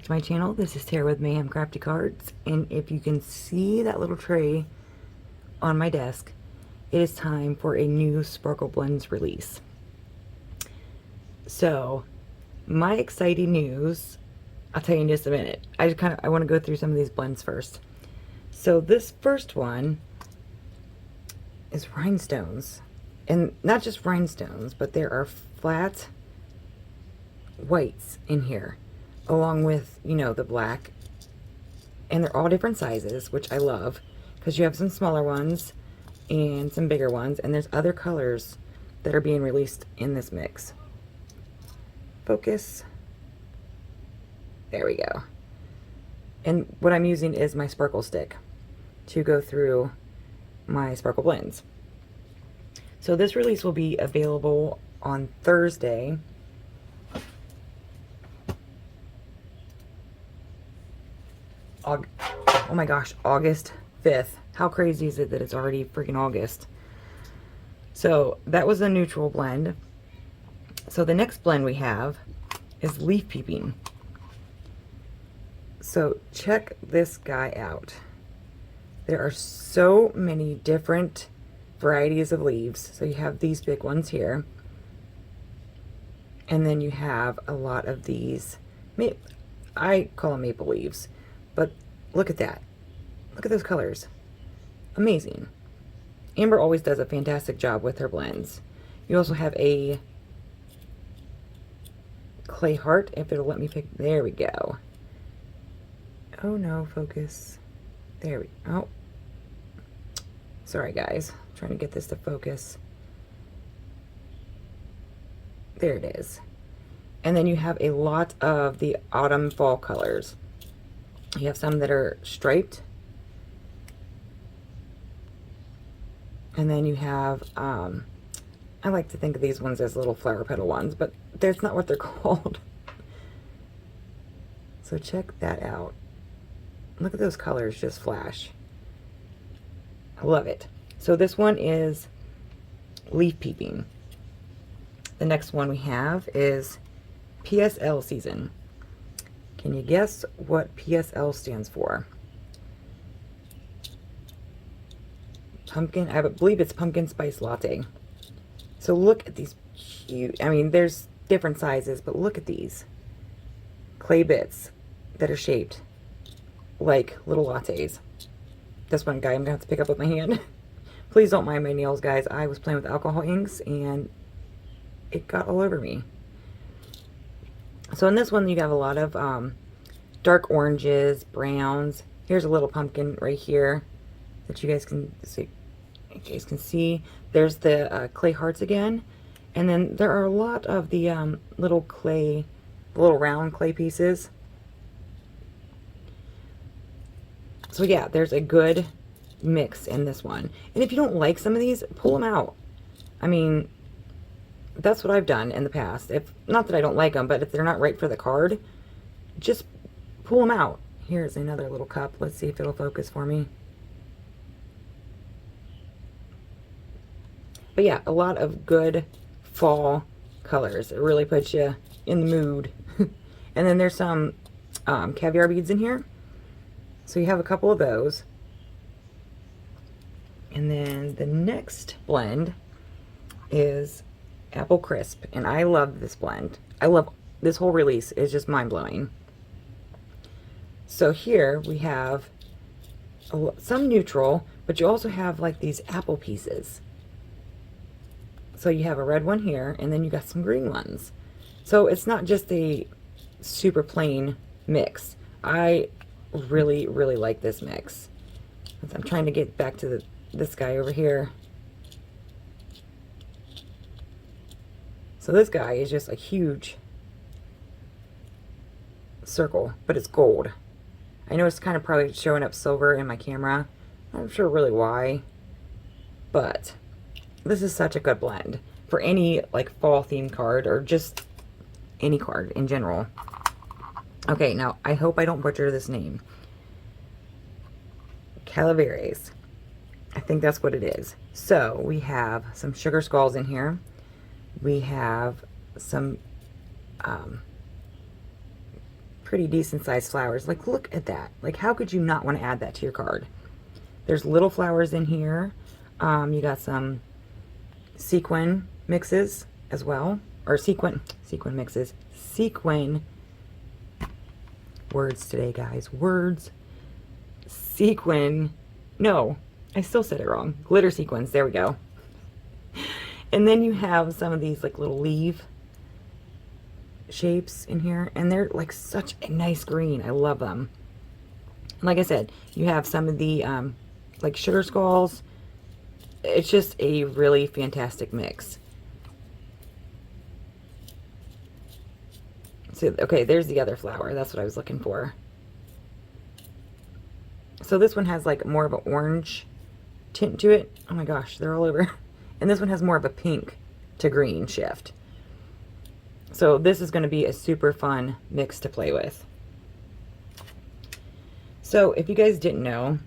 to my channel. This is Tara with Mayhem Crafty Cards, and if you can see that little tray on my desk, it is time for a new Sparkle Blends release. So, my exciting news, I'll tell you in just a minute. I want to go through some of these blends first. So this first one is rhinestones, and not just rhinestones, but there are flat whites in here, along with, you know, the black, and they're all different sizes, which I love, because you have some smaller ones and some bigger ones, and there's other colors that are being released in this mix. Focus. There we go. And what I'm using is my sparkle stick to go through my sparkle blends. So this release will be available on Thursday. Oh my gosh, August 5th. How crazy is it that it's already freaking August? So that was a neutral blend. So the next blend we have is Leaf Peeping. So check this guy out. There are so many different varieties of leaves. So you have these big ones here. And then you have a lot of these, I call them maple leaves. But look at that. Look at those colors. Amazing. Amber always does a fantastic job with her blends. You also have a clay heart, if it'll let me pick. There we go. Oh no, focus. There we go. Oh. Sorry guys. I'm trying to get this to focus. There it is. And then you have a lot of the autumn fall colors. You have some that are striped. And then you have, I like to think of these ones as little flower petal ones, but that's not what they're called. So check that out. Look at those colors just flash. I love it. So this one is Leaf Peeping. The next one we have is PSL Season. Can you guess what PSL stands for? Pumpkin, I believe it's Pumpkin Spice Latte. So look at these cute, I mean, there's different sizes, but look at these clay bits that are shaped like little lattes. This one guy I'm gonna have to pick up with my hand. Please don't mind my nails, guys. I was playing with alcohol inks and it got all over me. So in this one you have a lot of dark oranges, browns. Here's a little pumpkin right here that you guys can see. There's the clay hearts again, and then there are a lot of the little round clay pieces. So yeah, there's a good mix in this one. And if you don't like some of these, pull them out. I mean, that's what I've done in the past. Not that I don't like them, but if they're not right for the card, just pull them out. Here's another little cup. Let's see if it'll focus for me. But yeah, a lot of good fall colors. It really puts you in the mood. And then there's some caviar beads in here. So you have a couple of those. And then the next blend is Apple Crisp. And I love this blend. I love this whole release. It's just mind-blowing. So here we have some neutral, but you also have like these apple pieces. So you have a red one here, and then you got some green ones. So it's not just a super plain mix. I really, really like this mix. I'm trying to get back to this guy over here. So this guy is just a huge circle, but it's gold. I know it's kind of probably showing up silver in my camera. I'm not sure really why, but this is such a good blend for any like fall theme card or just any card in general. Okay, now I hope I don't butcher this name. Calaveras. I think that's what it is. So we have some sugar skulls in here. We have some pretty decent sized flowers. Like, look at that. Like, how could you not want to add that to your card? There's little flowers in here. You got some sequin mixes as well, or sequin mixes. Sequin words today, guys. Words. Sequin. No, I still said it wrong. Glitter sequins. There we go. And then you have some of these like little leaf shapes in here, and they're like such a nice green. I love them. Like I said, you have some of the like sugar skulls. It's just a really fantastic mix. So, okay, there's the other flower. That's what I was looking for. So this one has like more of an orange tint to it. Oh my gosh, they're all over. And this one has more of a pink to green shift. So this is going to be a super fun mix to play with. So if you guys didn't know,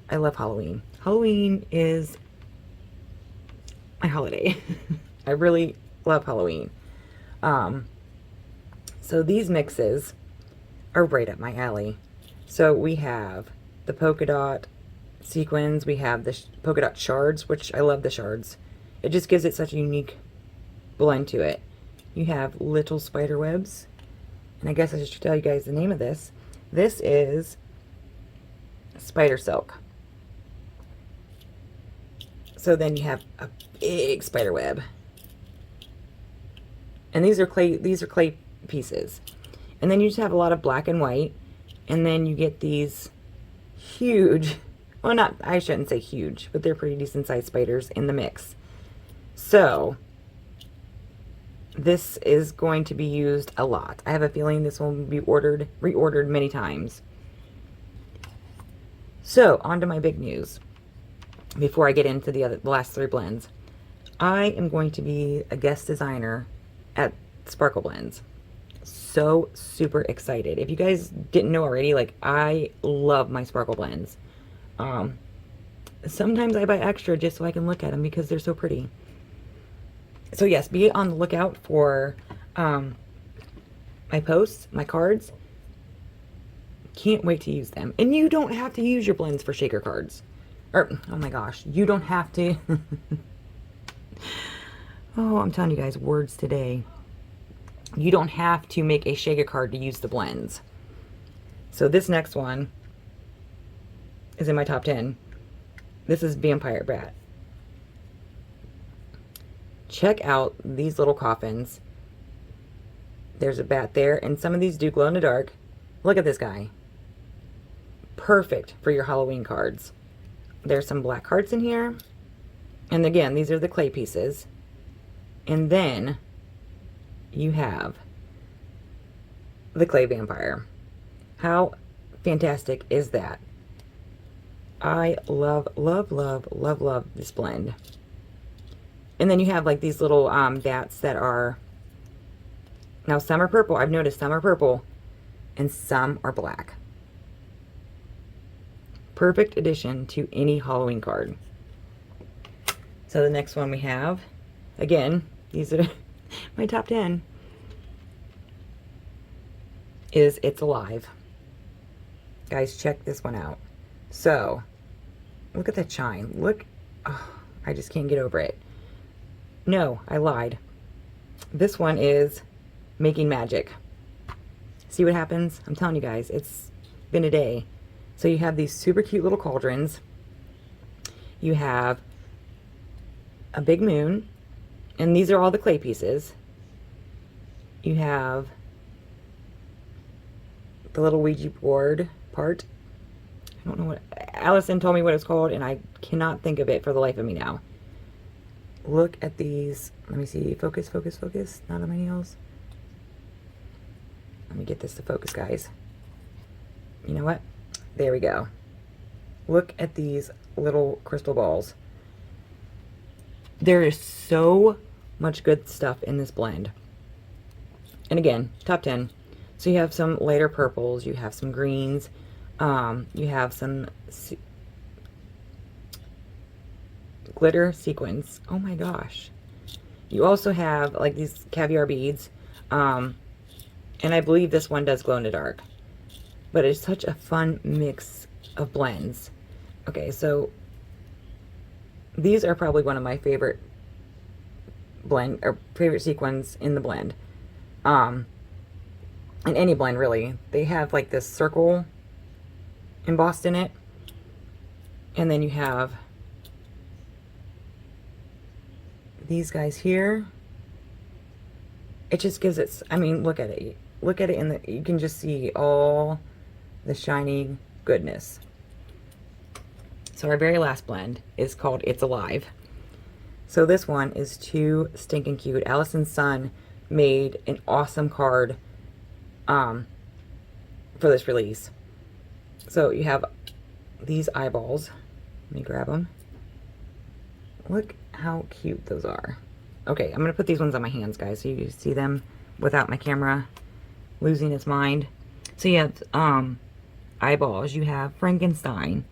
I love Halloween. Halloween is my holiday. I really love Halloween. So these mixes are right up my alley. So we have the polka dot sequins. We have the polka dot shards, which I love the shards. It just gives it such a unique blend to it. You have little spider webs. And I guess I should tell you guys the name of this. This is spider silk. So then you have a big spider web. And these are clay pieces. And then you just have a lot of black and white. And then you get these huge, well, not, I shouldn't say huge, but they're pretty decent sized spiders in the mix. So this is going to be used a lot. I have a feeling this will be reordered many times. So on to my big news. Before I get into the last three blends, I am going to be a guest designer at Sparkle Blends. So super excited. If you guys didn't know already, like, I love my Sparkle Blends. Sometimes I buy extra just so I can look at them because they're so pretty. So yes, be on the lookout for my posts, my cards. Can't wait to use them. And you don't have to use your blends for shaker cards. Or, oh my gosh, you don't have to. Oh, I'm telling you guys, words today. You don't have to make a shaker card to use the blends. So this next one is in my top 10. This is Vampire Brat. Check out these little coffins. There's a bat there, and some of these do glow in the dark. Look at this guy. Perfect for your Halloween cards. There's some black hearts in here. And again, these are the clay pieces. And then you have the clay vampire. How fantastic is that? I love, love, love, love, love this blend. And then you have like these little bats that are, now some are purple. I've noticed some are purple and some are black. Perfect addition to any Halloween card. So the next one we have, again, these are my top 10, is It's Alive. Guys, check this one out. So, look at that shine. Look, oh, I just can't get over it. No, I lied. This one is Making Magic. See what happens? I'm telling you guys, it's been a day. So you have these super cute little cauldrons. You have a big moon. And these are all the clay pieces. You have the little Ouija board part. I don't know what, Allison told me what it's called, and I cannot think of it for the life of me now. Look at these. Let me see. Focus, focus, focus. Not on my nails. Let me get this to focus, guys. You know what? There we go. Look at these little crystal balls. There is so much good stuff in this blend. And again, top 10. So you have some lighter purples, you have some greens, you have some glitter sequins. Oh my gosh. You also have like these caviar beads. And And I believe this one does glow in the dark. But it's such a fun mix of blends. Okay, so these are probably one of my favorite blend or favorite sequins in the blend. In any blend really. They have like this circle embossed in it. And then you have these guys here. It just gives it, I mean, look at it. Look at it in the, you can just see all the shiny goodness. So our very last blend is called It's Alive. So this one is too stinking cute. Allison's son made an awesome card for this release. So you have these eyeballs. Let me grab them. Look how cute those are. Okay, I'm going to put these ones on my hands, guys, so you see them without my camera losing its mind. So you have eyeballs. You have Frankenstein.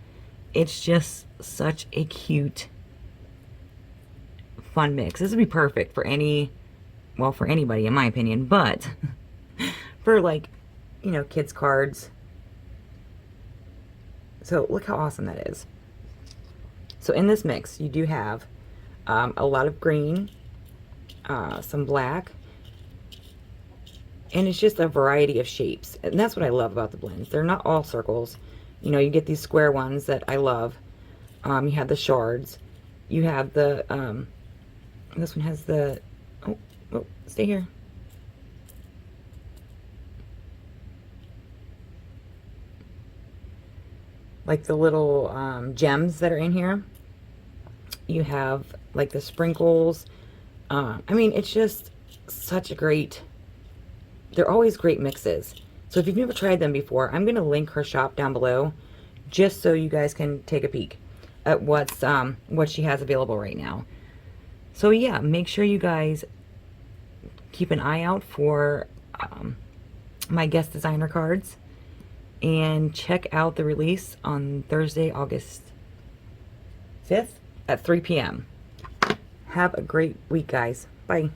It's just such a cute, fun mix. This would be perfect for any, well, for anybody, in my opinion, but for, like, you know, kids' cards. So look how awesome that is. So in this mix, you do have a lot of green, some black, and it's just a variety of shapes. And that's what I love about the blends. They're not all circles. You know, you get these square ones that I love. You have the shards. You have the, this one has the, oh, stay here. Like the little gems that are in here. You have like the sprinkles. I mean, it's just such a great, they're always great mixes. So if you've never tried them before, I'm going to link her shop down below just so you guys can take a peek at what she has available right now. So yeah, make sure you guys keep an eye out for my guest designer cards, and check out the release on Thursday, August 5th at 3 p.m. Have a great week, guys. Bye.